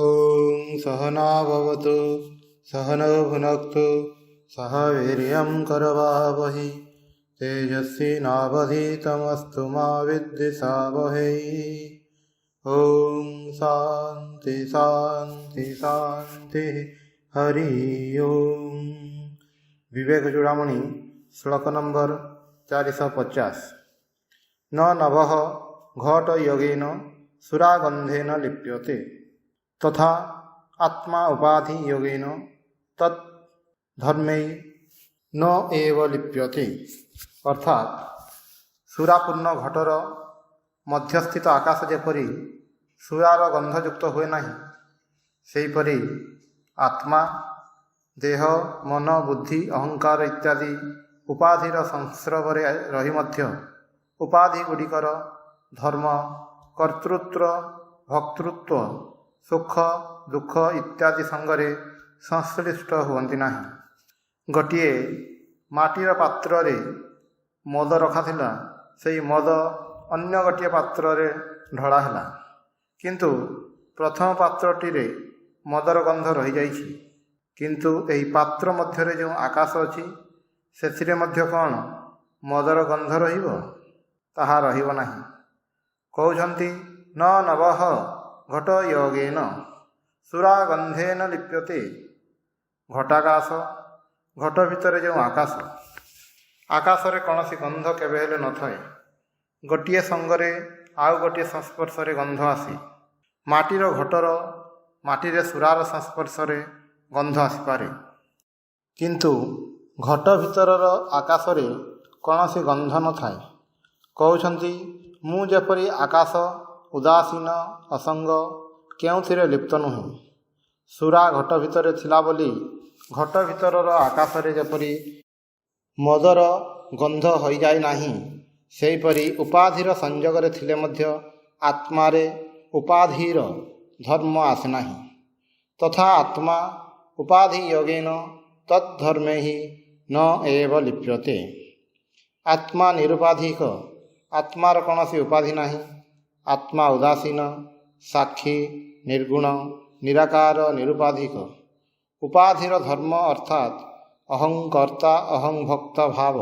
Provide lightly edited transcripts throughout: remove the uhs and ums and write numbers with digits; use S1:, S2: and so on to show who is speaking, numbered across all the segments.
S1: ॐ सहना भवतु सहनौ भुनक्तु सह वीर्यं करवावहै तेजस्विनावधीतमस्तु मा विद्विषावहै। ॐ शान्ति शान्ति शान्ति हरि ओम। विवेक चूड़ामणि श्लोक नंबर 450। न नभः घट योगेन सुरागंधेन लिप्यते तथा आत्मा उपाधि योगेन तत् धर्मै न एव लिप्यते। अर्थात सुरापूर्ण घटर मध्यस्थित आकाश जेपरी सुरार गंधयुक्त हुए नहीं, सेहीपरि आत्मा देह मन बुद्धि अहंकार इत्यादि उपाधिर संस्रवरे रही मध्य उपाधि गुड़िकर धर्म कर्तृत्व भक्तृत्व सुख दुख इत्यादि संगरे संश्लिष्ट हुअन्ति नाही। गोटिए माटीर पात्र रे मद रखा थिला, सेई मद अन्य गोटिए पात्र रे ढळा हैला, किंतु प्रथम पात्रटी रे मदर गंध रही जाइछि, किंतु एही पात्र मध्य रे जो आकाश अछि सेथिरे मध्य कौन मदर गंध रहिबो? ताहा रहिबो नाही। कहउछन्ति न नवः घट योगेन सुरागंधेन लिप्यते। घटाकाश घट भितर जो आकाश, आकाश रे कौनसी गंध केबे हेले न थाए। गोटिए संगरे आउ गोटिए संस्पर्श रे गंध आसी। माटीर घटर माटीरे सुरार संस्पर्श रे गंध आसीपारे, किंतु घट भितरर आकाश रे कौनसी गंध न थाए। कहउछन्ति मु जेपरि आकाश उदासीन असंग केउथिरे लिप्त नुहे। सुरा घट भितरे थिला बोली घट भितरर आकाश रे जेपरि मदर गंध होई जाय नाही, सेहीपरि उपाधिर संजोगरे थिले मध्य आत्मारे उपाधिर धर्म आसे नाही। तथा आत्मा उपाधि योगेन तद्धर्मे ही न एव लिप्यते। आत्मा निरुपाधिक, आत्मार कौनसी उपाधि नाही। आत्मा उदासीन साक्षी निर्गुण निराकार निरुपाधिक। उपाधिर धर्म अर्थात अहंकर्ता अहं भक्त भाव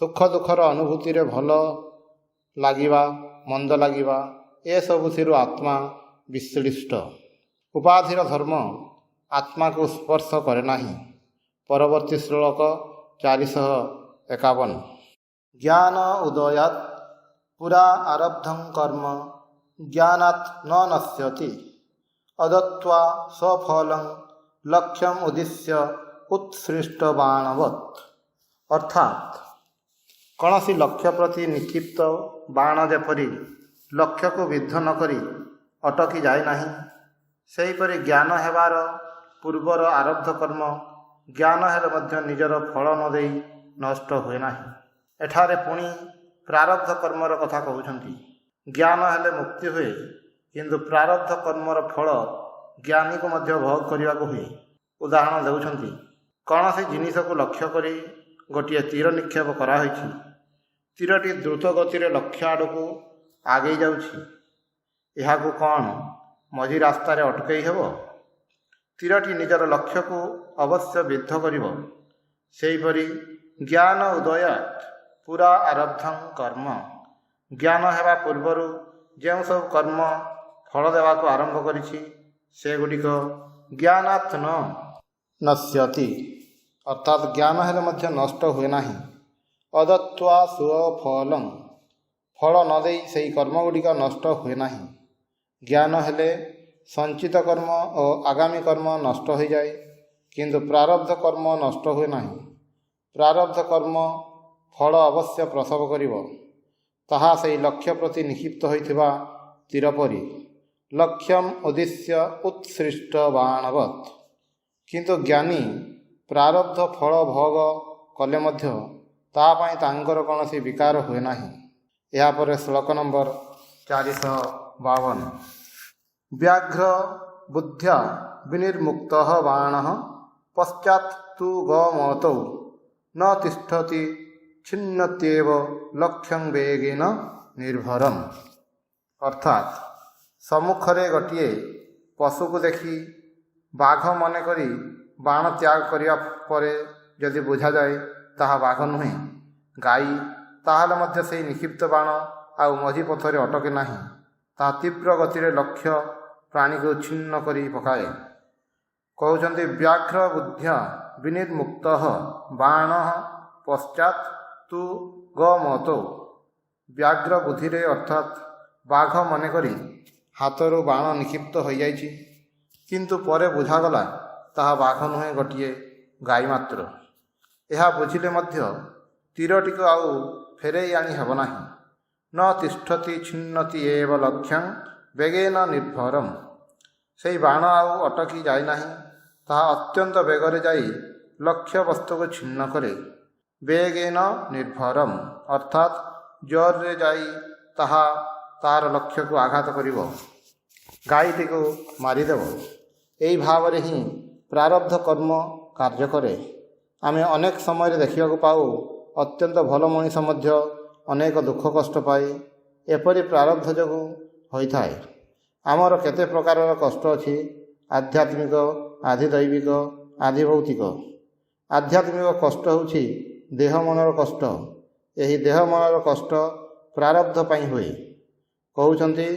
S1: सुख दुखर अनुभूति रे भल लागिबा मंद लागिबा ए सबुथिरु आत्मा विश्लिष्ट। उपाधिर धर्म आत्मा को स्पर्श करे नाही। परवर्ती श्लोक 451। ज्ञान उदयात् पुरा आरब्धं कर्म ज्ञानात् न नश्यति अदत्वा स्वफलं लक्ष्यम उद्देश्य उत्सृष्ट बाणवत्। अर्थात कौनसी लक्ष्य प्रति निक्षिप्त बाण जेपरि लक्ष्य को विद्ध न करी अटकी जाए नाही, सेहीपरि ज्ञान हेबार पूर्वर आरब्ध कर्म ज्ञान हेले मध्य निजर फल न देई नष्ट हुए नाही। एठारे पुणी प्रारब्ध कर्मर कथा कहउछन्ति। ज्ञान हेले मुक्ति हुए, किंतु प्रारब्ध कर्मर फल ज्ञानी को मध्य भोग करने को हुए। उदाहरण देउछन्ति, कौनसी जिनिस को लक्ष्य करी गोटिए तीर निक्षेप करा होइछि। तीरटी द्रुत गति रे लक्ष्य आड़कू आगे जाउछि, एहाकू कौन मझी रास्ता रे अटकई हेबो? तीरटी निजर लक्ष्य को अवश्य विद्ध करिबो। सेहीपरि ज्ञान उदयात् पूरा आरब्धं कर्म, ज्ञान हेबा पूर्वरु जेउ सब कर्म फल देवा को आरंभ करिछि से गुडिक ज्ञानात् न नश्यति। अर्थात ज्ञान हेले मध्य नष्ट हुए नाही। अदत्वा स्वफलं, फल न देई सेही कर्म गुडिक नष्ट हुए नाही। ज्ञान हेले संचित कर्म और आगामी कर्म नष्ट हो जाए, किंतु प्रारब्ध कर्म नष्ट हुए नाही। प्रारब्ध कर्म फल अवश्य प्रसव करिबो। ताहा सेही लक्ष्य प्रति निक्षिप्त होइथिबा तीर परि लक्ष्यम उद्देश्य उत्सृष्ट बाणवत्। किंतु ज्ञानी प्रारब्ध फल भोग कले मध्य ता पई तांकर कौनसी विकार हुए नाही। या पर श्लोक नंबर 452। व्याघ्र बुद्ध्या विनिर्मुक्तः बाणः पश्चात् तु गमतौ न तिष्ठति छिन्नत्येव लक्ष्यं वेगेन निर्भरम्। अर्थात सम्मुखरे गोटे ପଶୁକୁ ଦେଖି ବାଘ ମନେକରି ବାଣ ତ୍ୟାଗ କରିବା ପରେ ଯଦି ବୁଝାଯାଏ ତାହା ବାଘ ନୁହେଁ, ଗାଈ, ତାହେଲେ ମଧ୍ୟ ସେହି ନିକ୍ଷିପ୍ତ ବାଣ ଆଉ ମଝି ପଥରେ ଅଟକେ ନାହିଁ। ତାହା ତୀବ୍ର ଗତିରେ ଲକ୍ଷ୍ୟ ପ୍ରାଣୀକୁ ଛିନ୍ନ କରି ପକାଏ। କହୁଛନ୍ତି ବ୍ୟାଘ୍ର ବୁଦ୍ଧ୍ୟ ବିନିର୍ମୁକ୍ତ ବାଣ ପଶ୍ଚାତ୍ ତୁ ଗମତୋ। ବ୍ୟାଘ୍ର ବୁଦ୍ଧିରେ ଅର୍ଥାତ୍ ବାଘ ମନେକରି ହାତରୁ ବାଣ ନିକ୍ଷିପ୍ତ ହୋଇଯାଇଛି, କିନ୍ତୁ ପରେ ବୁଝାଗଲା ତାହା ବାଘ ନୁହେଁ, ଗୋଟିଏ ଗାଈ ମାତ୍ର। ଏହା ବୁଝିଲେ ମଧ୍ୟ ତୀରଟିକୁ ଆଉ ଫେରାଇ ଆଣି ହେବ ନାହିଁ। ନ ତିଷ୍ଠତି ଛିନ୍ନତି ଏବ ଲକ୍ଷ୍ୟଂ ବେଗେନ ନିର୍ଭରମ୍। ସେହି ବାଣ ଆଉ ଅଟକି ଯାଏ ନାହିଁ, ତାହା ଅତ୍ୟନ୍ତ ବେଗରେ ଯାଇ ଲକ୍ଷ୍ୟ ବସ୍ତୁକୁ ଛିନ୍ନ କରେ। ବେଗେନ ନିର୍ଭରମ୍ ଅର୍ଥାତ୍ ଜୋରରେ ଯାଇ ତାହା ତାହାର ଲକ୍ଷ୍ୟକୁ ଆଘାତ କରିବ, ଗାଈଟିକୁ ମାରିଦେବ। ଏହି ଭାବରେ ହିଁ ପ୍ରାରବ୍ଧ କର୍ମ କାର୍ଯ୍ୟ କରେ। ଆମେ ଅନେକ ସମୟରେ ଦେଖିବାକୁ ପାଉ ଅତ୍ୟନ୍ତ ଭଲ ମଣିଷ ମଧ୍ୟ ଅନେକ ଦୁଃଖ କଷ୍ଟ ପାଏ। ଏପରି ପ୍ରାରବ୍ଧ ଯୋଗୁଁ ହୋଇଥାଏ। ଆମର କେତେ ପ୍ରକାରର କଷ୍ଟ ଅଛି, ଆଧ୍ୟାତ୍ମିକ, ଆଧିଦୈବିକ, ଆଧିଭୌତିକ। ଆଧ୍ୟାତ୍ମିକ କଷ୍ଟ ହେଉଛି ଦେହ ମନର କଷ୍ଟ। ଏହି ଦେହ ମନର କଷ୍ଟ ପ୍ରାରବ୍ଧ ପାଇଁ ହୁଏ। କହୁଛନ୍ତି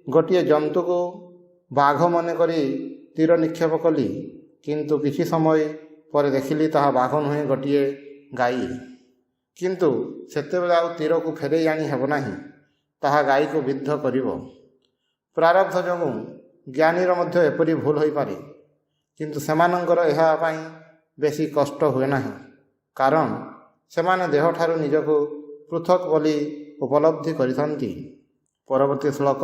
S1: ଗୋଟିଏ ଜନ୍ତୁକୁ ବାଘ ମନେକରି ତୀର ନିକ୍ଷେପ କଲି, କିନ୍ତୁ କିଛି ସମୟ ପରେ ଦେଖିଲି ତାହା ବାଘ ନୁହେଁ, ଗୋଟିଏ ଗାଈ। କିନ୍ତୁ ସେତେବେଳେ ଆଉ ତୀରକୁ ଫେରାଇ ଆଣି ହେବ ନାହିଁ, ତାହା ଗାଈକୁ ବିଦ୍ଧ କରିବ। ପ୍ରାରବ୍ଧ ଯୋଗୁଁ ଜ୍ଞାନୀର ମଧ୍ୟ ଏପରି ଭୁଲ ହୋଇପାରେ, କିନ୍ତୁ ସେମାନଙ୍କର ଏହା ପାଇଁ ବେଶୀ କଷ୍ଟ ହୁଏ ନାହିଁ, କାରଣ ସେମାନେ ଦେହଠାରୁ ନିଜକୁ ପୃଥକ୍ ବୋଲି ଉପଲବ୍ଧି କରିଥାନ୍ତି। ପରବର୍ତ୍ତୀ ଶ୍ଲୋକ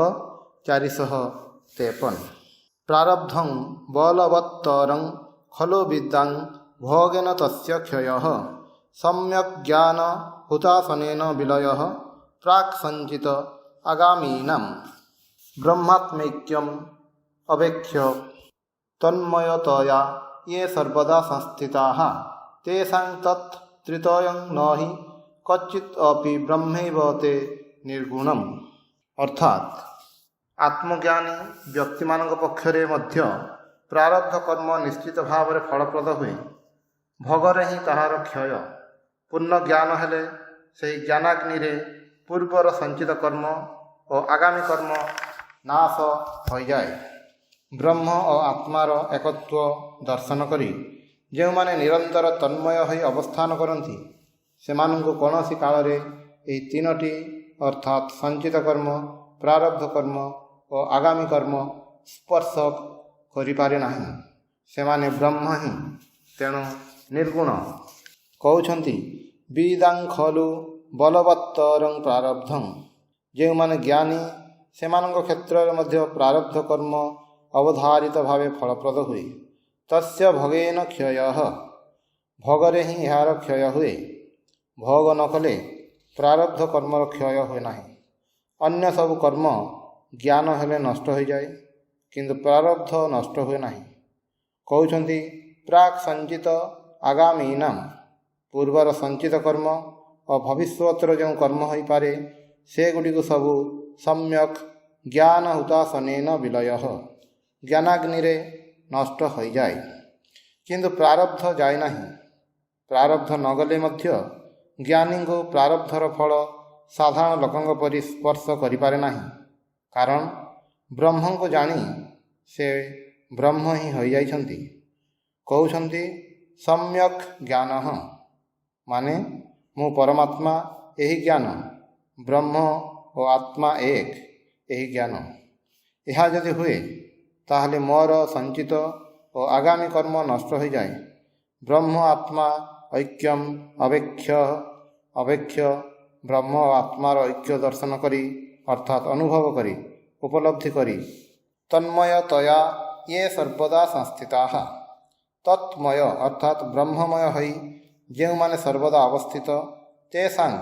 S1: 453। ପ୍ରାରବ୍ଧଂ ବଳବତ୍ତରଂ ଖଲୁ ବିଦ୍ୟାଂ ଭୋଗେନ ତସ୍ୟ କ୍ଷୟଃ ସମ୍ୟକ୍ ଜ୍ଞାନ ହୁତାସନେନ ବିଲୟଃ ପ୍ରାକ୍ ସଞ୍ଚିତ ଆଗାମୀନାମ୍। ବ୍ରହ୍ମାତ୍ମୈକ୍ୟମ୍ ଅବେକ୍ଷ୍ୟ ତନ୍ମୟତୟା ୟେ ସର୍ବଦା ସଂସ୍ଥିତାଃ ତେଷାଂ ତତ୍ ତ୍ରିତୟଂ ନ ହି କଚିତ୍ ଅପି ବ୍ରହ୍ମୈବ ତେ ନିର୍ଗୁଣମ୍। ଅର୍ଥାତ୍ ଆତ୍ମଜ୍ଞାନୀ ବ୍ୟକ୍ତିମାନଙ୍କ ପକ୍ଷରେ ମଧ୍ୟ ପ୍ରାରବ୍ଧ କର୍ମ ନିଶ୍ଚିତ ଭାବରେ ଫଳପ୍ରଦ ହୁଏ। ଭୋଗରେ ହିଁ ତାହାର କ୍ଷୟ। ପୂର୍ଣ୍ଣ ଜ୍ଞାନ ହେଲେ ସେହି ଜ୍ଞାନାଗ୍ନିରେ ପୂର୍ବର ସଞ୍ଚିତ କର୍ମ ଓ ଆଗାମୀ କର୍ମ ନାଶ ହୋଇଯାଏ। ବ୍ରହ୍ମ ଓ ଆତ୍ମାର ଏକତ୍ୱ ଦର୍ଶନ କରି ଯେଉଁମାନେ ନିରନ୍ତର ତନ୍ମୟ ହୋଇ ଅବସ୍ଥାନ କରନ୍ତି, ସେମାନଙ୍କୁ କୌଣସି କାଳରେ ଏହି ତିନୋଟି ଅର୍ଥାତ୍ ସଞ୍ଚିତ କର୍ମ, ପ୍ରାରବ୍ଧ କର୍ମ ଓ ଆଗାମୀ କର୍ମ ସ୍ପର୍ଶ କରିପାରେ ନାହିଁ। ସେମାନେ ବ୍ରହ୍ମ ହିଁ, ତେଣୁ ନିର୍ଗୁଣ। କହୁଛନ୍ତି ବିଦାଂ ଖଲୁ ବଳବତ୍ତରଂ ପ୍ରାରବ୍ଧଂ। ଯେଉଁମାନେ ଜ୍ଞାନୀ ସେମାନଙ୍କ କ୍ଷେତ୍ରରେ ମଧ୍ୟ ପ୍ରାରବ୍ଧ କର୍ମ ଅବଧାରିତ ଭାବେ ଫଳପ୍ରଦ ହୁଏ। ତସ୍ୟ ଭୋଗେନ କ୍ଷୟଃ। ଭୋଗରେ ହିଁ ଏହାର କ୍ଷୟ ହୁଏ। ଭୋଗ ନ କଲେ ପ୍ରାରବ୍ଧ କର୍ମର କ୍ଷୟ ହୁଏ ନାହିଁ। ଅନ୍ୟ ସବୁ କର୍ମ ଜ୍ଞାନ ହେଲେ ନଷ୍ଟ ହୋଇଯାଏ, କିନ୍ତୁ ପ୍ରାରବ୍ଧ ନଷ୍ଟ ହୁଏ ନାହିଁ। କହୁଛନ୍ତି ପ୍ରାକ୍ ସଞ୍ଚିତ ଆଗାମୀନାମ୍। ପୂର୍ବର ସଞ୍ଚିତ କର୍ମ ଓ ଭବିଷ୍ୟତର ଯେଉଁ କର୍ମ ହୋଇପାରେ ସେଗୁଡ଼ିକୁ ସବୁ ସମ୍ୟକ୍ ଜ୍ଞାନ ହୁତାସନେନ ବିଲୟଃ। ଜ୍ଞାନାଗ୍ନିରେ ନଷ୍ଟ ହୋଇଯାଏ, କିନ୍ତୁ ପ୍ରାରବ୍ଧ ଯାଏ ନାହିଁ। ପ୍ରାରବ୍ଧ ନ ଗଲେ ମଧ୍ୟ ଜ୍ଞାନୀଙ୍କୁ ପ୍ରାରବ୍ଧର ଫଳ ସାଧାରଣ ଲୋକଙ୍କ ପରି ସ୍ପର୍ଶ କରିପାରେ ନାହିଁ, କାରଣ ବ୍ରହ୍ମଙ୍କୁ ଜାଣି ସେ ବ୍ରହ୍ମ ହିଁ ହୋଇଯାଇଛନ୍ତି। କହୁଛନ୍ତି ସମ୍ୟକ୍ ଜ୍ଞାନଃ ମାନେ ମୁଁ ପରମାତ୍ମା, ଏହି ଜ୍ଞାନ। ବ୍ରହ୍ମ ଓ ଆତ୍ମା ଏକ, ଏହି ଜ୍ଞାନ। ଏହା ଯଦି ହୁଏ ତାହେଲେ ମୋର ସଞ୍ଚିତ ଓ ଆଗାମୀ କର୍ମ ନଷ୍ଟ ହୋଇଯାଏ। ବ୍ରହ୍ମ ଆତ୍ମା ଐକ୍ୟମ୍ ଅବେକ୍ଷ୍ୟ ବ୍ରହ୍ମ ଓ ଆତ୍ମାର ଐକ୍ୟ ଦର୍ଶନ କରି ଅର୍ଥାତ୍ ଅନୁଭବ କରି, ଉପଲବ୍ଧି କରି ତନ୍ମୟତୟା ୟେ ସର୍ବଦା ସଂସ୍ଥିତାଃ। ତତ୍ମୟ ଅର୍ଥାତ୍ ବ୍ରହ୍ମମୟ ହୋଇ ଯେଉଁମାନେ ସର୍ବଦା ଅବସ୍ଥିତ, ତେଷାଂ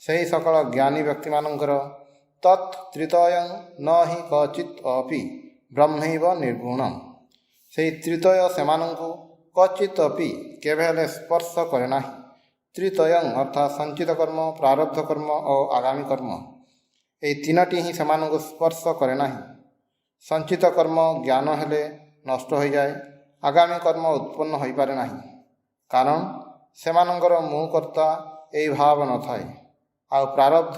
S1: ସେହି ସକଳ ଜ୍ଞାନୀ ବ୍ୟକ୍ତିମାନଙ୍କର ତତ୍ ତ୍ରିତୟଂ ନ ହି କଚିତ୍ ଅପି ବ୍ରହ୍ମୈବ ନିର୍ଗୁଣମ୍। ସେହି ତ୍ରିତୟ ସେମାନଙ୍କୁ କଚିତ୍ ଅପି କେବେ ହେଲେ ସ୍ପର୍ଶ କରେ ନାହିଁ। ତ୍ରିତୟଂ ଅର୍ଥାତ୍ ସଞ୍ଚିତ କର୍ମ, ପ୍ରାରବ୍ଧ କର୍ମ ଓ ଆଗାମୀ କର୍ମ, ଏହି ତିନୋଟି ହିଁ ସେମାନଙ୍କୁ ସ୍ପର୍ଶ କରେ ନାହିଁ। ସଞ୍ଚିତ କର୍ମ ଜ୍ଞାନ ହେଲେ ନଷ୍ଟ ହୋଇଯାଏ, ଆଗାମୀ କର୍ମ ଉତ୍ପନ୍ନ ହୋଇପାରେ ନାହିଁ। କାରଣ ସେମାନଙ୍କର ମୁଁ କର୍ତ୍ତା ଏହି ଭାବ ନଥାଏ। ଆଉ ପ୍ରାରବ୍ଧ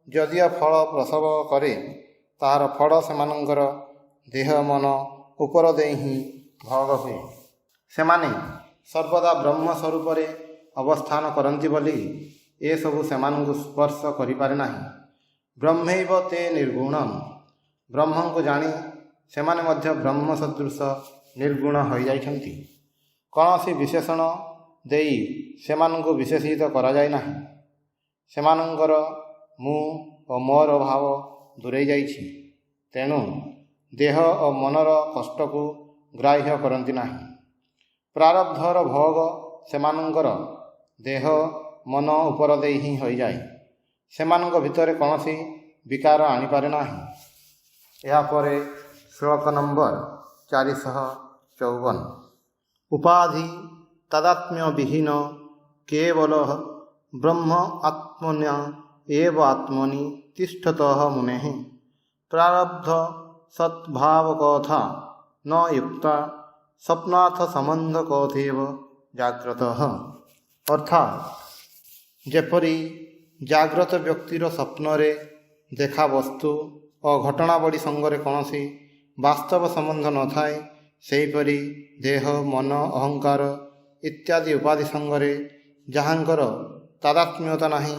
S1: ଯଦିଓ ଫଳ ପ୍ରସବ କରେ, ତାହାର ଫଳ ସେମାନଙ୍କର ଦେହ ମନ ଉପର ଦେଇ ହିଁ ଭୋଗ ହୁଏ। ସେମାନେ ସର୍ବଦା ବ୍ରହ୍ମ ସ୍ୱରୂପରେ ଅବସ୍ଥାନ କରନ୍ତି ବୋଲି ଏସବୁ ସେମାନଙ୍କୁ ସ୍ପର୍ଶ କରିପାରେ ନାହିଁ। ବ୍ରହ୍ମୈବ ତେ ନିର୍ଗୁଣଂ, ବ୍ରହ୍ମଙ୍କୁ ଜାଣି ସେମାନେ ମଧ୍ୟ ବ୍ରହ୍ମ ସଦୃଶ ନିର୍ଗୁଣ ହୋଇଯାଇଛନ୍ତି। କୌଣସି ବିଶେଷଣ ଦେଇ ସେମାନଙ୍କୁ ବିଶେଷିତ କରାଯାଇ ନାହିଁ। ସେମାନଙ୍କର ମୁଁ ଓ ମୋର ଭାବ ଦୂରେଇ ଯାଇଛି। ତେଣୁ ଦେହ ଓ ମନର କଷ୍ଟକୁ ଗ୍ରାହ୍ୟ କରନ୍ତି ନାହିଁ। ପ୍ରାରବ୍ଧର ଭୋଗ ସେମାନଙ୍କର ଦେହ ମନ ଉପର ଦେଇ ହିଁ ହୋଇଯାଏ। ସେମାନଙ୍କ ଭିତରେ କୌଣସି ବିକାର ଆଣିପାରେ ନାହିଁ। ଏହାପରେ ଶ୍ଲୋକ ନମ୍ବର 454। ଉପାଧି ତାଦାତ୍ମ୍ୟ ବିହୀନ କେବଳ ବ୍ରହ୍ମ ଆତ୍ମନ୍ୟ ଏବ ଆତ୍ମନି ତିଷ୍ଠତଃ ମୁନେଃ ପ୍ରାରବ୍ଧ ସଦ୍ଭାବ କଥା ନ ୟୁକ୍ତା ସ୍ୱପ୍ନାର୍ଥ ସମ୍ବନ୍ଧ କୋଥେବ ଜାଗ୍ରତଃ। ଅର୍ଥାତ୍ ଯେପରି ଜାଗ୍ରତ ବ୍ୟକ୍ତିର ସ୍ୱପ୍ନରେ ଦେଖା ବସ୍ତୁ ଓ ଘଟଣାବଳୀ ସଙ୍ଗରେ କୌଣସି ବାସ୍ତବ ସମ୍ବନ୍ଧ ନଥାଏ, ସେହିପରି ଦେହ ମନ ଅହଙ୍କାର ଇତ୍ୟାଦି ଉପାଧି ସଙ୍ଗରେ ଯାହାଙ୍କର ତାଦାତ୍ମ୍ୟତା ନାହିଁ,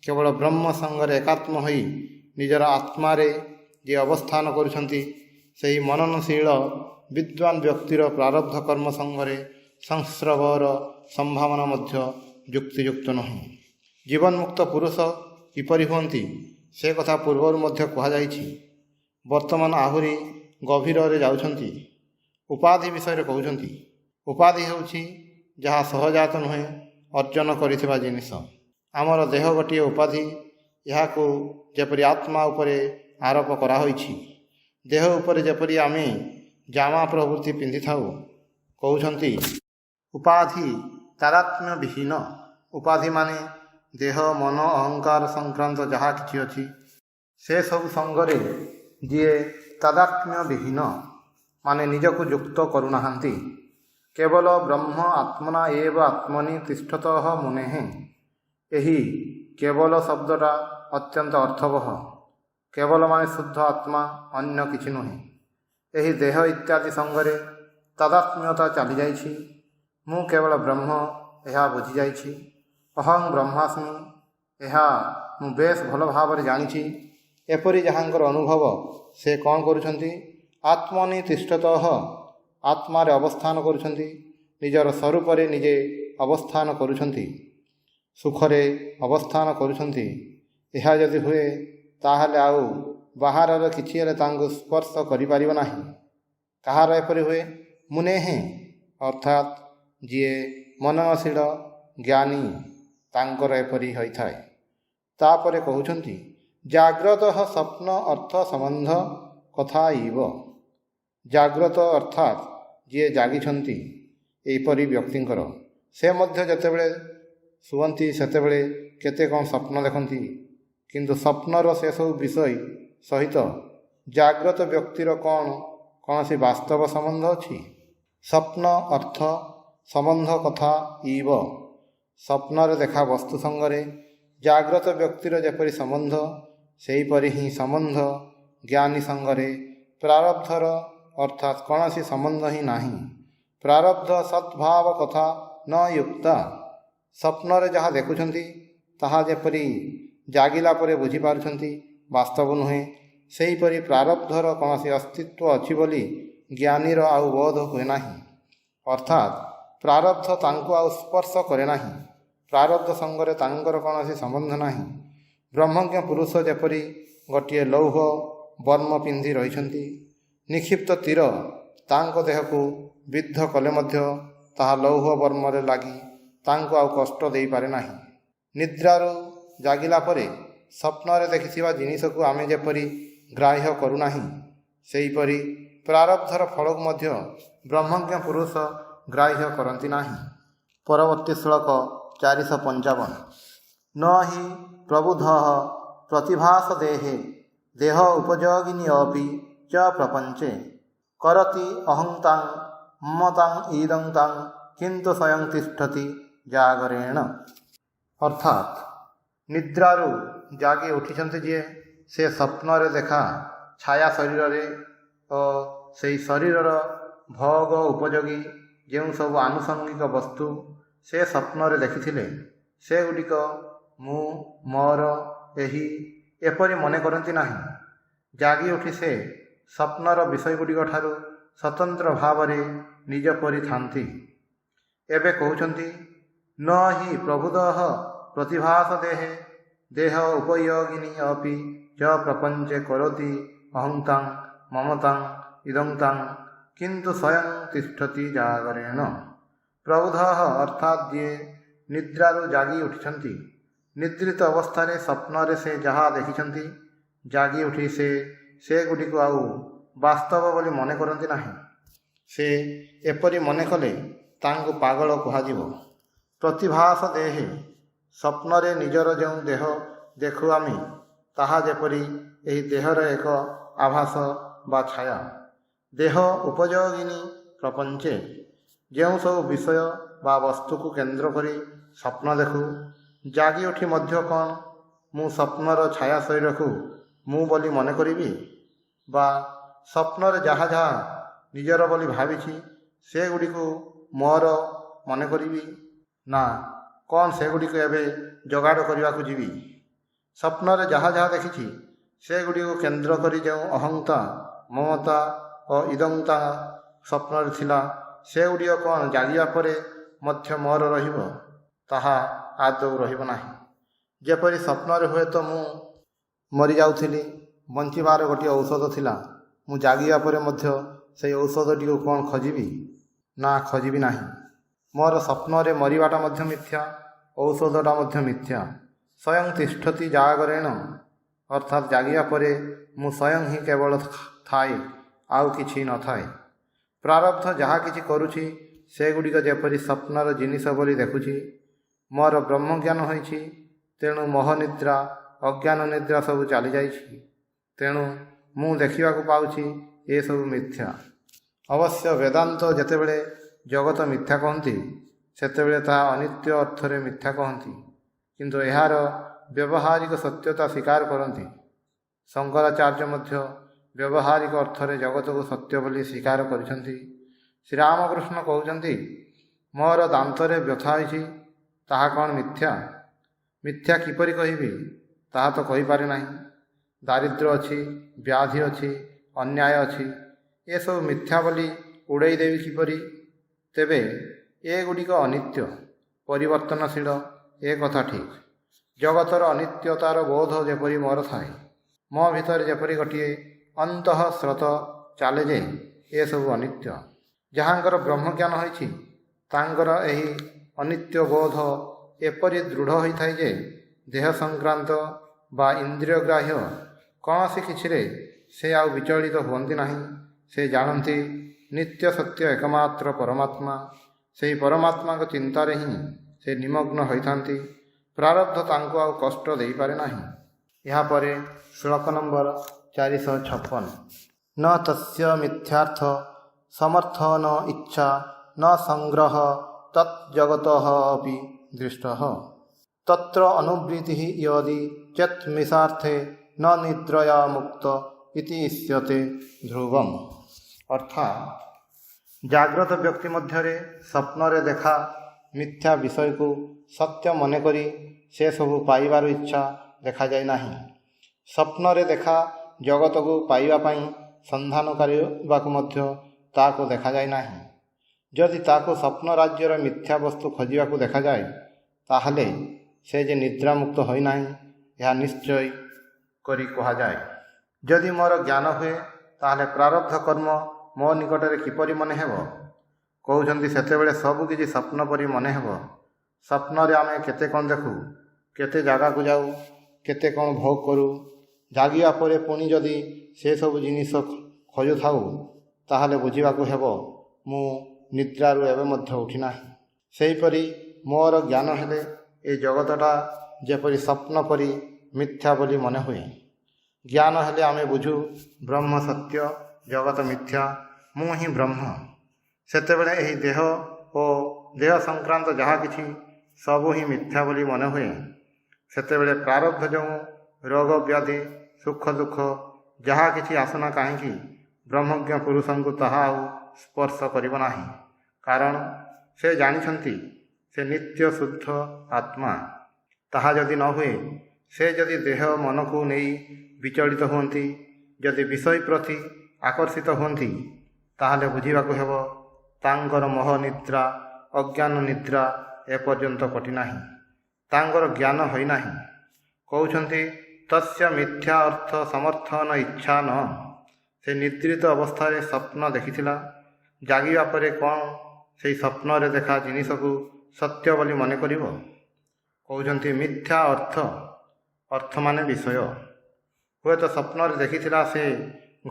S1: କେବଳ ବ୍ରହ୍ମ ସଙ୍ଗରେ ଏକାତ୍ମ ହୋଇ ନିଜର ଆତ୍ମାରେ ଯିଏ ଅବସ୍ଥାନ କରୁଛନ୍ତି, ସେହି ମନନଶୀଳ ବିଦ୍ୱାନ ବ୍ୟକ୍ତିର ପ୍ରାରବ୍ଧ କର୍ମ ସଙ୍ଗରେ ସଂସ୍ରବର ସମ୍ଭାବନା ମଧ୍ୟ ଯୁକ୍ତିଯୁକ୍ତ ନୁହେଁ। ଜୀବନ୍ମୁକ୍ତ ପୁରୁଷ କିପରି ହୁଅନ୍ତି ସେ କଥା ପୂର୍ବରୁ ମଧ୍ୟ କୁହାଯାଇଛି। ବର୍ତ୍ତମାନ ଆହୁରି ଗଭୀରରେ ଯାଉଛନ୍ତି। ଉପାଧି ବିଷୟରେ କହୁଛନ୍ତି। ଉପାଧି ହେଉଛି ଯାହା ସହଜାତ ନୁହେଁ, ଅର୍ଜନ କରିଥିବା ଜିନିଷ। ଆମର ଦେହ ଗୋଟିଏ ଉପାଧି। ଏହାକୁ ଯେପରି ଆତ୍ମା ଉପରେ ଆରୋପ କରାହୋଇଛି, ଦେହ ଉପରେ ଯେପରି ଆମେ ଜାମା ପ୍ରଭୃତି ପିନ୍ଧିଥାଉ। କହୁଛନ୍ତି ଉପାଧି ତାଦାତ୍ମ୍ୟ ବିହୀନ। ଉପାଧି ମାନେ ଦେହ ମନ ଅହଙ୍କାର ସଂକ୍ରାନ୍ତ ଯାହା କିଛି ଅଛି, ସେସବୁ ସଙ୍ଗରେ ଯିଏ ତାଦାତ୍ମ୍ୟ ବିହୀନ ମାନେ ନିଜକୁ ଯୁକ୍ତ କରୁନାହାନ୍ତି। କେବଳ ବ୍ରହ୍ମ ଆତ୍ମନା ଏବ ଆତ୍ମନି ତିଷ୍ଠତଃ ମୁନେଃ। ଏହି କେବଳ ଶବ୍ଦଟା ଅତ୍ୟନ୍ତ ଅର୍ଥବହ। କେବଳ ମାନେ ଶୁଦ୍ଧ ଆତ୍ମା, ଅନ୍ୟ କିଛି ନୁହେଁ। ଏହି ଦେହ ଇତ୍ୟାଦି ସଙ୍ଗରେ ତାଦାତ୍ମ୍ୟତା ଚାଲିଯାଇଛି। ମୁଁ କେବଳ ବ୍ରହ୍ମ, ଏହା ବୁଝିଯାଇଛି। ଅହଂ ବ୍ରହ୍ମାସ୍ମି, ଏହା ମୁଁ ବେଶ୍ ଭଲ ଭାବରେ ଜାଣିଛି। ଏପରି ଯାହାଙ୍କର ଅନୁଭବ, ସେ କ'ଣ କରୁଛନ୍ତି? ଆତ୍ମନି ତିଷ୍ଠତଃ, ଆତ୍ମାରେ ଅବସ୍ଥାନ କରୁଛନ୍ତି। ନିଜର ସ୍ୱରୂପରେ ନିଜେ ଅବସ୍ଥାନ କରୁଛନ୍ତି। ସୁଖରେ ଅବସ୍ଥାନ କରୁଛନ୍ତି। ଏହା ଯଦି ହୁଏ, ତାହେଲେ ଆଉ ବାହାରର କିଛି ହେଲେ ତାଙ୍କୁ ସ୍ପର୍ଶ କରିପାରିବ ନାହିଁ। କାହାର ଏପରି ହୁଏ? ମୁନେଃ, ଅର୍ଥାତ୍ ଯିଏ ମନନଶୀଳ ଜ୍ଞାନୀ, ତାଙ୍କର ଏପରି ହୋଇଥାଏ। ତାପରେ କହୁଛନ୍ତି ଜାଗ୍ରତ ସ୍ୱପ୍ନ ଅର୍ଥ ସମ୍ବନ୍ଧ କଥା ଇବ। ଜାଗ୍ରତ ଅର୍ଥାତ୍ ଯିଏ ଜାଗିଛନ୍ତି, ଏହିପରି ବ୍ୟକ୍ତିଙ୍କର ସେ ମଧ୍ୟ ଯେତେବେଳେ ଶୁଅନ୍ତି ସେତେବେଳେ କେତେ କ'ଣ ସ୍ୱପ୍ନ ଦେଖନ୍ତି। କିନ୍ତୁ ସ୍ୱପ୍ନର ସେସବୁ ବିଷୟ ସହିତ ଜାଗ୍ରତ ବ୍ୟକ୍ତିର କ'ଣ କୌଣସି ବାସ୍ତବ ସମ୍ବନ୍ଧ ଅଛି? ସ୍ୱପ୍ନ ଅର୍ଥ ସମ୍ବନ୍ଧ କଥା ଇବ। ସ୍ୱପ୍ନରେ ଦେଖା ବସ୍ତୁ ସଙ୍ଗରେ ଜାଗ୍ରତ ବ୍ୟକ୍ତିର ଯେପରି ସମ୍ବନ୍ଧ, ସେହିପରି ହିଁ ସମ୍ବନ୍ଧ ଜ୍ଞାନୀ ସଙ୍ଗରେ ପ୍ରାରବ୍ଧର ଅର୍ଥାତ୍ କୌଣସି ସମ୍ବନ୍ଧ ହିଁ ନାହିଁ। ପ୍ରାରବ୍ଧ ସଦ୍ଭାବ କଥା ନ ୟୁକ୍ତା। ସ୍ୱପ୍ନରେ ଯାହା ଦେଖୁଛନ୍ତି ତାହା ଯେପରି ଜାଗିଲା ପରେ ବୁଝିପାରୁଛନ୍ତି, ବାସ୍ତବ ନୁହେଁ, ସେହିପରି ପ୍ରାରବ୍ଧର କୌଣସି ଅସ୍ତିତ୍ୱ ଅଛି ବୋଲି ଜ୍ଞାନୀର ଆଉ ବୋଧ ହୁଏ ନାହିଁ। ଅର୍ଥାତ୍ ପ୍ରାରବ୍ଧ ତାଙ୍କୁ ଆଉ ସ୍ପର୍ଶ କରେ ନାହିଁ। ପ୍ରାରବ୍ଧ ସଙ୍ଗରେ ତାଙ୍କର କୌଣସି ସମ୍ବନ୍ଧ ନାହିଁ। ବ୍ରହ୍ମଜ୍ଞ ପୁରୁଷ ଯେପରି ଗୋଟିଏ ଲୌହ ବର୍ମ ପିନ୍ଧି ରହିଛନ୍ତି। ନିକ୍ଷିପ୍ତ ତୀର ତାଙ୍କ ଦେହକୁ ବିଦ୍ଧ କଲେ ମଧ୍ୟ ତାହା ଲୌହ ବର୍ମରେ ଲାଗି ତାଙ୍କୁ ଆଉ କଷ୍ଟ ଦେଇପାରେ ନାହିଁ। ନିଦ୍ରାରୁ ଜାଗିଲା ପରେ ସ୍ୱପ୍ନରେ ଦେଖିଥିବା ଜିନିଷକୁ ଆମେ ଯେପରି ଗ୍ରାହ୍ୟ କରୁନାହିଁ, ସେହିପରି ପ୍ରାରବ୍ଧର ଫଳକୁ ମଧ୍ୟ ବ୍ରହ୍ମଜ୍ଞ ପୁରୁଷ ଗ୍ରାହ୍ୟ କରନ୍ତି ନାହିଁ। ପରବର୍ତ୍ତୀ ଶ୍ଲୋକ 455। ନ ହି ପ୍ରବୁଦ୍ଧ ପ୍ରତିଭାସ ଦେହେ ଦେହ ଉପଯୋଗିନୀ ଅପି च प्रपञ्चे करति अहंतां ममतां ईदंतां किंतु स्वयं तिष्ठति जागरेण। अर्थात निद्रारू जागी उठिछन्ति जे से स्वप्न देखा छाया शरीर रे और से शरीर भोग उपयोगी जो सब आनुषंगिक वस्तु से स्वप्न देखिथिले से गुडिक मु मोर एही एपरि मने करती नाही। जागी उठी से स्वप्नर विषय गुडिक ठारू स्वतंत्र भाव रे निज परि थांती। एबे कहउछन्ति न हि प्रबुदः प्रतिभास देहे देह उपयोगिनी अपि च प्रपंचे करोति अहंतां ममतां इदंतां किंतु स्वयं तिष्ठति जागरेण। प्रबुधः अर्थात जे निद्रारू जागी उठिछन्ति निद्रित अवस्था रे स्वप्न रे से जहा देखिछन्ति जागी उठी से गुडिक आउ वास्तव बोली मने करती नाही। से एपरि मने कले तांको पागल कुहाजिबो। प्रतिभास देहे स्वप्न रे निजर जो देह देखु आमी ताहा जेपरि एही देहर एक आभास बा छाया। देह उपयोगिनी प्रपंचे जो सब विषय बा वस्तु को केंद्र करी स्वप्न देखु जागी उठी मध्य कौन मु स्वप्नर छाया शरीर को मु बोली मने करिबी बा स्वप्न जहा जहा निजर बोली भाविछि से गुडिको मोर मने करिबी ना कौन से गुडिको एबे जोगाड़ करबा को जीवी। स्वप्न जहा जहा देखिछि से गुडिको केंद्र करी जो अहंता ममता और इदंता स्वप्न थिला से गुडिक कौन जागिया परे मध्य मोर रहिबो ताहा आदौ रहिबो नाही। जेपरि स्वप्न हुए तो मु मरी जाउथिली बंचिबार गोटे औषध थिला मु जागिया परे मध्य से औषधटी को कौन खोजिबी ना खोजिबी नाही। मोर स्वप्न रे मरिबाटा मध्य मिथ्या औषधटा मध्य मिथ्या। स्वयं तिष्ठति जागरेण अर्थात जागिया परे मु स्वयं ही केवल थाए आउ किछि न थाए। प्रारब्ध जहा किछि करुछि से गुडिक जेपरि स्वप्नर जिनिष बोली देखुछि मोर ब्रह्मज्ञान होइछि तेणु मोहनिद्रा अज्ञान निद्रा सब चली जाइछि तेणु मु देखिबा को पाउछि ए सब मिथ्या। अवश्य वेदांत जेतेबेले जगत मिथ्या कहती सेतेबेले ताहा अनित्य अर्थरे मिथ्या कहती किंतु एहार व्यवहारिक सत्यता स्वीकार करती। शंकराचार्य मध्य व्यवहारिक अर्थरे जगत को सत्य बोली स्वीकार करिसंती। श्रीरामकृष्ण कहउचंती मोर दांतरे व्यथा होइछि ताहा कौन मिथ्या मिथ्या किपरि कहिबी ताहा तो कहि पारे नाही। दारिद्र अछि व्याधि अछि अन्याय अछि ए सब मिथ्या बोली उड़ाई देवी किपरि। तेबे ए गुडिक अनित्य परिवर्तनशील ए कथा ठीक। जगतर अनित्यतार बोध जेपरि मोर थाए मो भितर जेपरि गोटे अंतः स्रोत चाले जे ए सब अनित्य। जहाँकर ब्रह्मज्ञान होइछि तांकर एही अनित्य बोध एपरि दृढ़ होइथाय जे देह संक्रांत बा इंद्रियग्राह्य कौनसी किछिरे से आउ विचलित हुअन्ति नाही। से जानती नित्य सत्य एकमात्र परमात्मा से परमात्मा को चिंतारे ही से निमग्न होइथांती। प्रारब्ध तांको आउ कष्ट देई पारे नाही। यहाँ परे श्लोक नंबर 456 न तस्य मिथ्यार्थ समर्थ न इच्छा न संग्रह तज्जगतः अपि दृष्टः तत्र अनुवृत्ति यदि चेत्मिषार्थे न निद्रया मुक्त इति इष्यते ध्रुवम्। अर्थात जाग्रत व्यक्ति मध्यरे स्वप्न देखा मिथ्या विषय को सत्य मन करी से सबू पाइबार इच्छा देखा जाए नाही। स्वप्न देखा जगत को पाइबा पई संधान करबाकु मध्य ताको देखा जाए नाही। जदि ताको स्वप्न राज्यर मिथ्या वस्तु खोजिबाकु देखा जाए ताहले से जे निद्रा मुक्त होई नाही यह निश्चय करी कहा जाए। जदि मोर ज्ञान हुए ताहले प्रारब्ध कर्म मो निकटरे किपरि मने हेबो। कहउछन्ति सेतेबेले सब किछि स्वप्न परि मने हेबो। स्वप्न रे आमे केते कोन देखु केते जागा को जाऊ केते कोन भोग करू जागिया परे पुणी जदि से सब जिनिस खोजु थाउ ताहले बुझिबाकु हेबो मु निद्रारु एबे मध्य उठी नाही। सेहीपरि मोर ज्ञान हेले ए जगतटा जेपरि स्वप्न परि मिथ्या बोली मने हुए। ଜ୍ଞାନ ହେଲେ ଆମେ ବୁଝୁ ବ୍ରହ୍ମ ସତ୍ୟ, ଜଗତ ମିଥ୍ୟା, ମୁଁ ହିଁ ବ୍ରହ୍ମ। ସେତେବେଳେ ଏହି ଦେହ ଓ ଦେହ ସଂକ୍ରାନ୍ତ ଯାହା କିଛି ସବୁ ହିଁ ମିଥ୍ୟା ବୋଲି ମନେ ହୁଏ। ସେତେବେଳେ ପ୍ରାରବ୍ଧ ଯେଉଁ ରୋଗ ବ୍ୟାଧି ସୁଖ ଦୁଃଖ ଯାହା କିଛି ଆସୁନା କାହିଁକି ବ୍ରହ୍ମଜ୍ଞ ପୁରୁଷଙ୍କୁ ତାହା ଆଉ ସ୍ପର୍ଶ କରିବ ନାହିଁ। କାରଣ ସେ ଜାଣିଛନ୍ତି ସେ ନିତ୍ୟ ଶୁଦ୍ଧ ଆତ୍ମା। ତାହା ଯଦି ନ ହୁଏ, ସେ ଯଦି ଦେହ ମନକୁ ନେଇ ବିଚଳିତ ହୁଅନ୍ତି, ଯଦି ବିଷୟ ପ୍ରତି ଆକର୍ଷିତ ହୁଅନ୍ତି, ତାହେଲେ ବୁଝିବାକୁ ହେବ ତାଙ୍କର ମୋହ ନିଦ୍ରା ଅଜ୍ଞାନ ନିଦ୍ରା ଏପର୍ଯ୍ୟନ୍ତ କଟିନାହିଁ, ତାଙ୍କର ଜ୍ଞାନ ହୋଇନାହିଁ। କହୁଛନ୍ତି ତସ୍ୟ ମିଥ୍ୟା ଅର୍ଥ ସମର୍ଥନ ଇଚ୍ଛା ନ। ସେ ନିଦ୍ରିତ ଅବସ୍ଥାରେ ସ୍ୱପ୍ନ ଦେଖିଥିଲା, ଜାଗିବା ପରେ କ'ଣ ସେହି ସ୍ୱପ୍ନରେ ଦେଖା ଜିନିଷକୁ ସତ୍ୟ ବୋଲି ମନେ କରିବ? କହୁଛନ୍ତି ମିଥ୍ୟା ଅର୍ଥ ମାନେ ବିଷୟ। ହୁଏତ ସ୍ୱପ୍ନରେ ଦେଖିଥିଲା ସେ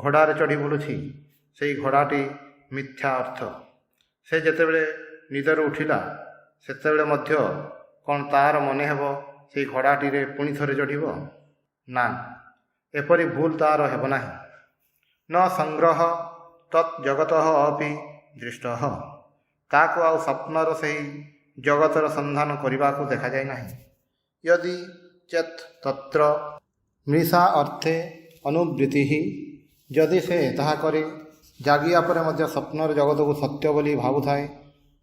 S1: ଘୋଡ଼ାରେ ଚଢ଼ି ବୁଲୁଛି, ସେହି ଘୋଡ଼ାଟି ମିଥ୍ୟା ଅର୍ଥ। ସେ ଯେତେବେଳେ ନିଦରୁ ଉଠିଲା ସେତେବେଳେ ମଧ୍ୟ କ'ଣ ତାହାର ମନେ ହେବ ସେହି ଘୋଡ଼ାଟିରେ ପୁଣି ଥରେ ଚଢ଼ିବ? ନା, ଏପରି ଭୁଲ ତାହାର ହେବ ନାହିଁ। ନ ସଂଗ୍ରହ ତତ୍ ଜଗତଃ ଅପି ଦୃଷ୍ଟ। ତାକୁ ଆଉ ସ୍ୱପ୍ନର ସେହି ଜଗତର ସନ୍ଧାନ କରିବାକୁ ଦେଖାଯାଇ ନାହିଁ। ଯଦି ଚେତ୍ ତତ୍ର ମୃଷା ଅର୍ଥେ ଅନୁବୃତ୍ତି। ଯଦି ସେ ତାହା କରେ, ଜାଗିବା ପରେ ମଧ୍ୟ ସ୍ୱପ୍ନର ଜଗତକୁ ସତ୍ୟ ବୋଲି ଭାବୁଥାଏ,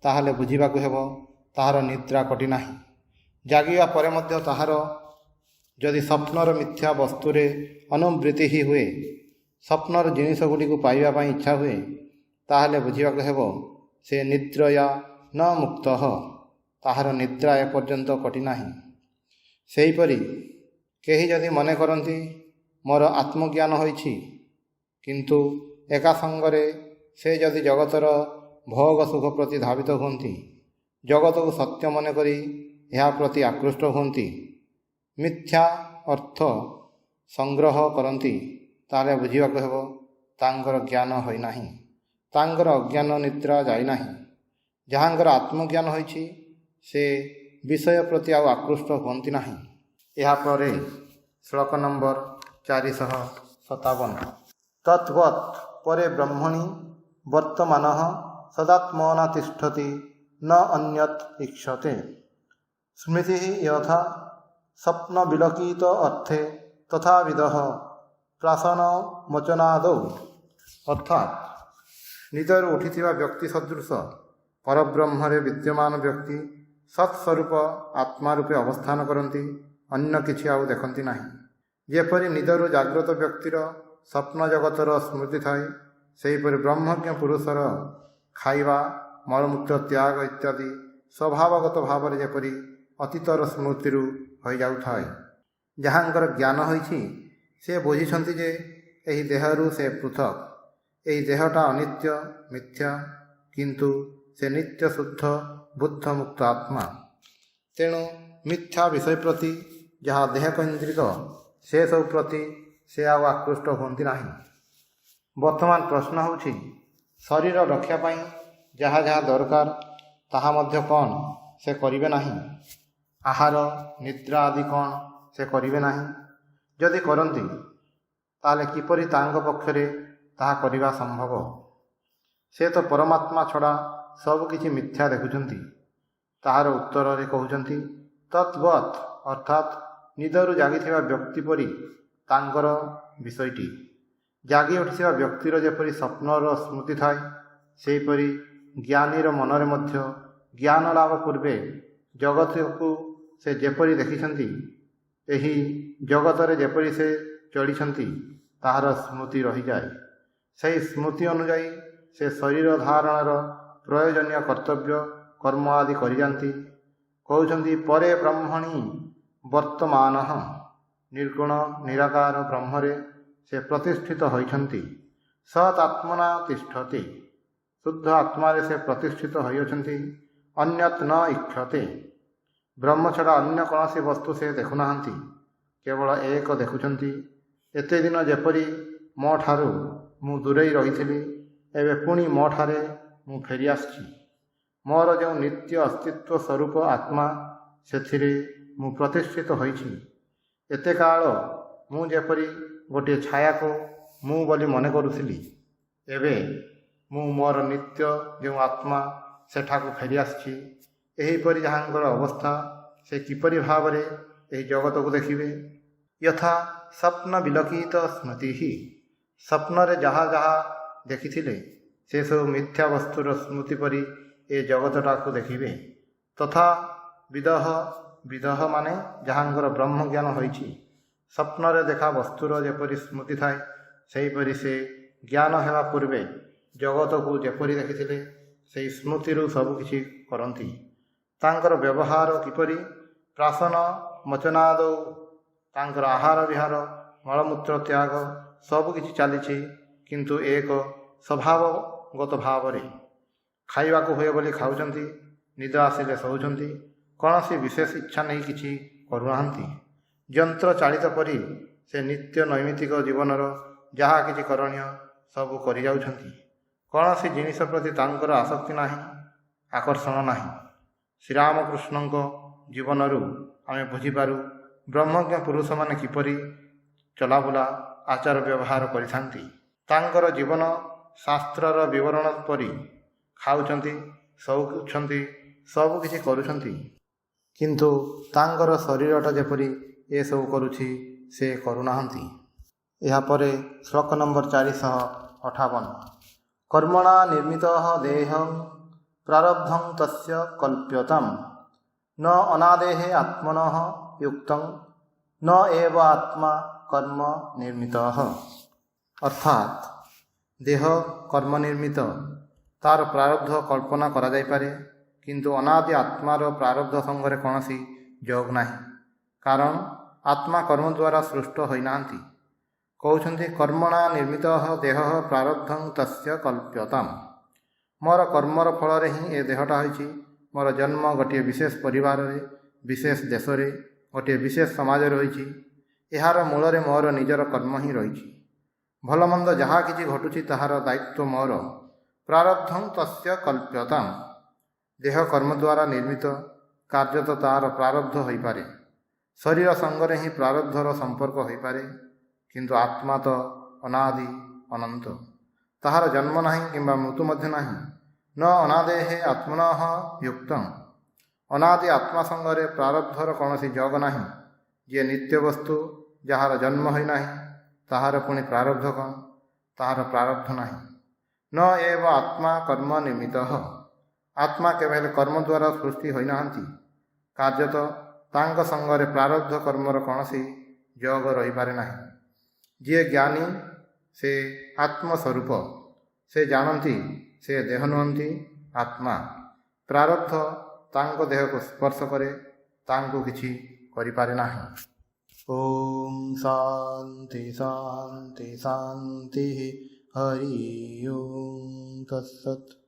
S1: ତାହେଲେ ବୁଝିବାକୁ ହେବ ତାହାର ନିଦ୍ରା କଟିନାହିଁ। ଜାଗିବା ପରେ ମଧ୍ୟ ତାହାର ଯଦି ସ୍ୱପ୍ନର ମିଥ୍ୟା ବସ୍ତୁରେ ଅନୁବୃତ୍ତି ହୁଏ, ସ୍ୱପ୍ନର ଜିନିଷ ଗୁଡ଼ିକୁ ପାଇବା ପାଇଁ ଇଚ୍ଛା ହୁଏ, ତାହେଲେ ବୁଝିବାକୁ ହେବ ସେ ନିଦ୍ରୟା ନ ମୁକ୍ତ, ତାହାର ନିଦ୍ରା ଏପର୍ଯ୍ୟନ୍ତ କଟିନାହିଁ। ସେହିପରି କେହି ଯଦି ମନେ କରନ୍ତି ମୋର ଆତ୍ମଜ୍ଞାନ ହୋଇଛି, କିନ୍ତୁ ଏକା ସଙ୍ଗରେ ସେ ଯଦି ଜଗତର ଭୋଗ ସୁଖ ପ୍ରତି ଧାବିତ ହୁଅନ୍ତି, ଜଗତକୁ ସତ୍ୟ ମନେ କରି ଏହା ପ୍ରତି ଆକୃଷ୍ଟ ହୁଅନ୍ତି, ମିଥ୍ୟା ଅର୍ଥ ସଂଗ୍ରହ କରନ୍ତି, ତାହେଲେ ବୁଝିବାକୁ ହେବ ତାଙ୍କର ଜ୍ଞାନ ହୋଇନାହିଁ, ତାଙ୍କର ଅଜ୍ଞାନ ନିଦ୍ରା ଯାଇନାହିଁ। ଯାହାଙ୍କର ଆତ୍ମଜ୍ଞାନ ହୋଇଛି ସେ ବିଷୟ ପ୍ରତି ଆଉ ଆକୃଷ୍ଟ ହୁଅନ୍ତି ନାହିଁ। ଏହାପରେ ଶ୍ଲୋକ ନମ୍ବର 457। ତଦ୍ବତ୍ ପରେ ବ୍ରହ୍ମଣି ବର୍ତ୍ତମାନଃ ସଦାତ୍ମନା ତିଷ୍ଠତି ନ ଅନ୍ୟତ୍ ଇକ୍ଷତେ। ସ୍ମୃତି ଯଥା ସ୍ୱପ୍ନ ବିଲୋକିତ ଅର୍ଥେ ତଥାବିଦଃ ପ୍ରାସନ ମୋଚନାଦୌ। ଅର୍ଥାତ୍ ନିଦରୁ ଉଠିଥିବା ବ୍ୟକ୍ତି ସଦୃଶ ପରବ୍ରହ୍ମରେ ବିଦ୍ୟମାନ ବ୍ୟକ୍ତି ସତ୍ସ୍ୱରୂପ ଆତ୍ମା ରୂପେ ଅବସ୍ଥାନ କରନ୍ତି, ଅନ୍ୟ କିଛି ଆଉ ଦେଖନ୍ତି ନାହିଁ। ଯେପରି ନିଦରୁ ଜାଗ୍ରତ ବ୍ୟକ୍ତିର ସ୍ୱପ୍ନ ଜଗତର ସ୍ମୃତି ଥାଏ, ସେହିପରି ବ୍ରହ୍ମଜ୍ଞ ପୁରୁଷର ଖାଇବା ମଳମୂତ୍ର ତ୍ୟାଗ ଇତ୍ୟାଦି ସ୍ୱଭାବଗତ ଭାବରେ ଯେପରି ଅତୀତର ସ୍ମୃତିରୁ ହୋଇଯାଉଥାଏ। ଯାହାଙ୍କର ଜ୍ଞାନ ହୋଇଛି ସେ ବୁଝିଛନ୍ତି ଯେ ଏହି ଦେହରୁ ସେ ପୃଥକ୍, ଏହି ଦେହଟା ଅନିତ୍ୟ ମିଥ୍ୟା, କିନ୍ତୁ ସେ ନିତ୍ୟ ଶୁଦ୍ଧ ବୁଦ୍ଧ ମୁକ୍ତ ଆତ୍ମା। ତେଣୁ ମିଥ୍ୟା ବିଷୟ ପ୍ରତି ଯାହା ଦେହ କେନ୍ଦ୍ରିତ ସେସବୁ ପ୍ରତି ସେ ଆଉ ଆକୃଷ୍ଟ ହୁଅନ୍ତି ନାହିଁ। ବର୍ତ୍ତମାନ ପ୍ରଶ୍ନ ହେଉଛି, ଶରୀର ରକ୍ଷା ପାଇଁ ଯାହା ଯାହା ଦରକାର ତାହା ମଧ୍ୟ କ'ଣ ସେ କରିବେ ନାହିଁ? ଆହାର ନିଦ୍ରା ଆଦି କ'ଣ ସେ କରିବେ ନାହିଁ? ଯଦି କରନ୍ତି ତାହେଲେ କିପରି ତାଙ୍କ ପକ୍ଷରେ ତାହା କରିବା ସମ୍ଭବ? ସେ ତ ପରମାତ୍ମା ଛଡ଼ା ସବୁକିଛି ମିଥ୍ୟା ଦେଖୁଛନ୍ତି। ତାହାର ଉତ୍ତରରେ କହୁଛନ୍ତି ତଦ୍ବତ୍ ଅର୍ଥାତ୍ ନିଦରୁ ଜାଗିଥିବା ବ୍ୟକ୍ତି ପରି ତାଙ୍କର ବିଷୟଟି। ଜାଗି ଉଠିଥିବା ବ୍ୟକ୍ତିର ଯେପରି ସ୍ୱପ୍ନର ସ୍ମୃତି ଥାଏ, ସେହିପରି ଜ୍ଞାନୀର ମନରେ ମଧ୍ୟ ଜ୍ଞାନ ଲାଭ ପୂର୍ବେ ଜଗତକୁ ସେ ଯେପରି ଦେଖିଛନ୍ତି, ଏହି ଜଗତରେ ଯେପରି ସେ ଚଳିଛନ୍ତି, ତାହାର ସ୍ମୃତି ରହିଯାଏ। ସେହି ସ୍ମୃତି ଅନୁଯାୟୀ ସେ ଶରୀର ଧାରଣର ପ୍ରୟୋଜନୀୟ କର୍ତ୍ତବ୍ୟ କର୍ମ ଆଦି କରିଯାନ୍ତି। କହୁଛନ୍ତି ପରେ ବ୍ରହ୍ମଣି ବର୍ତ୍ତମାନଃ, ନିର୍ଗୁଣ ନିରାକାର ବ୍ରହ୍ମରେ ସେ ପ୍ରତିଷ୍ଠିତ ହୋଇଛନ୍ତି। ସତ୍ ଆତ୍ମନା ତିଷ୍ଠତି, ଶୁଦ୍ଧ ଆତ୍ମାରେ ସେ ପ୍ରତିଷ୍ଠିତ ହୋଇଅଛନ୍ତି। ଅନ୍ୟତ୍ ନ ଇକ୍ଷତେ, ବ୍ରହ୍ମ ଛଡ଼ା ଅନ୍ୟ କୌଣସି ବସ୍ତୁ ସେ ଦେଖୁନାହାନ୍ତି, କେବଳ ଏକ ଦେଖୁଛନ୍ତି। ଏତେ ଦିନ ଯେପରି ମୋ ଠାରୁ ମୁଁ ଦୂରେଇ ରହିଥିଲି, ଏବେ ପୁଣି ମୋ ଠାରେ ମୁଁ ଫେରିଆସିଛି। ମୋର ଯେଉଁ ନିତ୍ୟ ଅସ୍ତିତ୍ୱ ସ୍ୱରୂପ ଆତ୍ମା, ସେଥିରେ ମୁଁ ପ୍ରତିଷ୍ଠିତ ହୋଇଛି। ଏତେ କାଳ ମୁଁ ଯେପରି ଗୋଟିଏ ଛାୟାକୁ ମୁଁ ବୋଲି ମନେ କରୁଥିଲି। ଏବେ ମୁଁ ମୋର ନିତ୍ୟ ଯେଉଁ ଆତ୍ମା ସେଠାକୁ ଫେରିଆସିଛି। ଏହିପରି ଯାହାଙ୍କର ଅବସ୍ଥା, ସେ କିପରି ଭାବରେ ଏହି ଜଗତକୁ ଦେଖିବେ? ଯଥା ସ୍ୱପ୍ନ ବିଲୋକିତ ସ୍ମୃତି। ସ୍ୱପ୍ନରେ ଯାହା ଯାହା ଦେଖିଥିଲେ ସେସବୁ ମିଥ୍ୟା ବସ୍ତୁର ସ୍ମୃତି ପରି ଏ ଜଗତଟାକୁ ଦେଖିବେ। ତଥା ବିଦହ ମାନେ ଯାହାଙ୍କର ବ୍ରହ୍ମଜ୍ଞାନ ହୋଇଛି, ସ୍ୱପ୍ନରେ ଦେଖା ବସ୍ତୁର ଯେପରି ସ୍ମୃତି ଥାଏ, ସେହିପରି ସେ ଜ୍ଞାନ ହେବା ପୂର୍ବେ ଜଗତକୁ ଯେପରି ଦେଖିଥିଲେ ସେହି ସ୍ମୃତିରୁ ସବୁକିଛି କରନ୍ତି। ତାଙ୍କର ବ୍ୟବହାର କିପରି? ପ୍ରାଶନ ମୋଚନାଦୌ ତାଙ୍କର ଆହାର ବିହାର ମଳମୂତ୍ର ତ୍ୟାଗ ସବୁକିଛି ଚାଲିଛି, କିନ୍ତୁ ଏକ ସ୍ୱଭାବଗତ ଭାବରେ। ଖାଇବାକୁ ହୁଏ ବୋଲି ଖାଉଛନ୍ତି, ନିଦ ଆସିଲେ ଶୋଉଛନ୍ତି, କୌଣସି ବିଶେଷ ଇଚ୍ଛା ନେଇ କିଛି କରୁନାହାନ୍ତି। ଯନ୍ତ୍ର ଚାଳିତ ପରି ସେ ନିତ୍ୟ ନୈମିତିକ ଜୀବନର ଯାହା କିଛି କରଣୀୟ ସବୁ କରିଯାଉଛନ୍ତି। କୌଣସି ଜିନିଷ ପ୍ରତି ତାଙ୍କର ଆସକ୍ତି ନାହିଁ, ଆକର୍ଷଣ ନାହିଁ। ଶ୍ରୀରାମକୃଷ୍ଣଙ୍କ ଜୀବନରୁ ଆମେ ବୁଝିପାରୁ ବ୍ରହ୍ମଜ୍ଞ ପୁରୁଷମାନେ କିପରି ଚଲାବୁଲା ଆଚାର ବ୍ୟବହାର କରିଥାନ୍ତି। ତାଙ୍କର ଜୀବନ ଶାସ୍ତ୍ରର ବିବରଣ ପରି। ଖାଉଛନ୍ତି, ଶୋଉଛନ୍ତି, ସବୁକିଛି କରୁଛନ୍ତି, କିନ୍ତୁ ତାଙ୍କର ଶରୀରଟା ଯେପରି ଏସବୁ କରୁଛି ସେ କରୁନାହାନ୍ତି। ଏହାପରେ ଶ୍ଲୋକ ନମ୍ବର 458। କର୍ମଣା ନିର୍ମିତଃ ଦେହଂ ପ୍ରାରବ୍ଧଂ ତସ୍ୟ କଳ୍ପ୍ୟତାମ୍ ନ ଅନାଦେଃ ଆତ୍ମନଃ ୟୁକ୍ତଂ ନ ଏବ ଆତ୍ମା କର୍ମ ନିର୍ମିତଃ। ଅର୍ଥାତ୍ ଦେହ କର୍ମ ନିର୍ମିତ, ତାର ପ୍ରାରବ୍ଧ କଳ୍ପନା କରାଯାଇପାରେ, କିନ୍ତୁ ଅନାଦି ଆତ୍ମାର ପ୍ରାରବ୍ଧ ସଙ୍ଗରେ କୌଣସି ଯୋଗ ନାହିଁ। କାରଣ ଆତ୍ମା କର୍ମ ଦ୍ୱାରା ସୃଷ୍ଟ ହୋଇନାହାନ୍ତି। କହୁଛନ୍ତି କର୍ମଣା ନିର୍ମିତ ଦେହ ପ୍ରାରବ୍ଧଂ ତସ୍ୟ କଳ୍ପ୍ୟତାମ୍। ମୋର କର୍ମର ଫଳରେ ହିଁ ଏ ଦେହଟା ହୋଇଛି। ମୋର ଜନ୍ମ ଗୋଟିଏ ବିଶେଷ ପରିବାରରେ, ବିଶେଷ ଦେଶରେ, ଗୋଟିଏ ବିଶେଷ ସମାଜରେ ହୋଇଛି। ଏହାର ମୂଳରେ ମୋର ନିଜର କର୍ମ ହିଁ ରହିଛି। ଭଲମନ୍ଦ ଯାହା କିଛି ଘଟୁଛି ତାହାର ଦାୟିତ୍ୱ ମୋର। ପ୍ରାରବ୍ଧଂ ତସ୍ୟ କଳ୍ପ୍ୟତାମ୍। ଦେହ କର୍ମ ଦ୍ୱାରା ନିର୍ମିତ, କାର୍ଯ୍ୟତ ତାହାର ପ୍ରାରବ୍ଧ ହୋଇପାରେ। ଶରୀର ସଙ୍ଗରେ ହିଁ ପ୍ରାରବ୍ଧର ସମ୍ପର୍କ ହୋଇପାରେ, କିନ୍ତୁ ଆତ୍ମା ତ ଅନାଦି ଅନନ୍ତ। ତାହାର ଜନ୍ମ ନାହିଁ କିମ୍ବା ମୃତ୍ୟୁ ମଧ୍ୟ ନାହିଁ। ନ ଅନାଦେଃ ଆତ୍ମନଃ ୟୁକ୍ତଂ। ଅନାଦି ଆତ୍ମା ସଙ୍ଗରେ ପ୍ରାରବ୍ଧର କୌଣସି ଯୋଗ ନାହିଁ। ଯିଏ ନିତ୍ୟ ବସ୍ତୁ, ଯାହାର ଜନ୍ମ ହୋଇନାହିଁ, ତାହାର ପୁଣି ପ୍ରାରବ୍ଧ କ'ଣ? ତାହାର ପ୍ରାରବ୍ଧ ନାହିଁ। ନ ଏବ ଆତ୍ମା କର୍ମ ନିର୍ମିତଃ। ଆତ୍ମା କେବେ ହେଲେ କର୍ମ ଦ୍ୱାରା ସୃଷ୍ଟି ହୋଇନାହାନ୍ତି। କାର୍ଯ୍ୟତଃ ତାଙ୍କ ସଙ୍ଗରେ ପ୍ରାରବ୍ଧ କର୍ମର କୌଣସି ଯୋଗ ରହିପାରେ ନାହିଁ। ଯିଏ ଜ୍ଞାନୀ ସେ ଆତ୍ମସ୍ୱରୂପ। ସେ ଜାଣନ୍ତି ସେ ଦେହ ନୁହନ୍ତି, ଆତ୍ମା। ପ୍ରାରବ୍ଧ ତାଙ୍କ ଦେହକୁ ସ୍ପର୍ଶ କରେ, ତାଙ୍କୁ କିଛି କରିପାରେ ନାହିଁ। ଓମ୍ ଶାନ୍ତି ଶାନ୍ତି ଶାନ୍ତି। ହରି ଓମ୍ ତତ୍ସତ୍।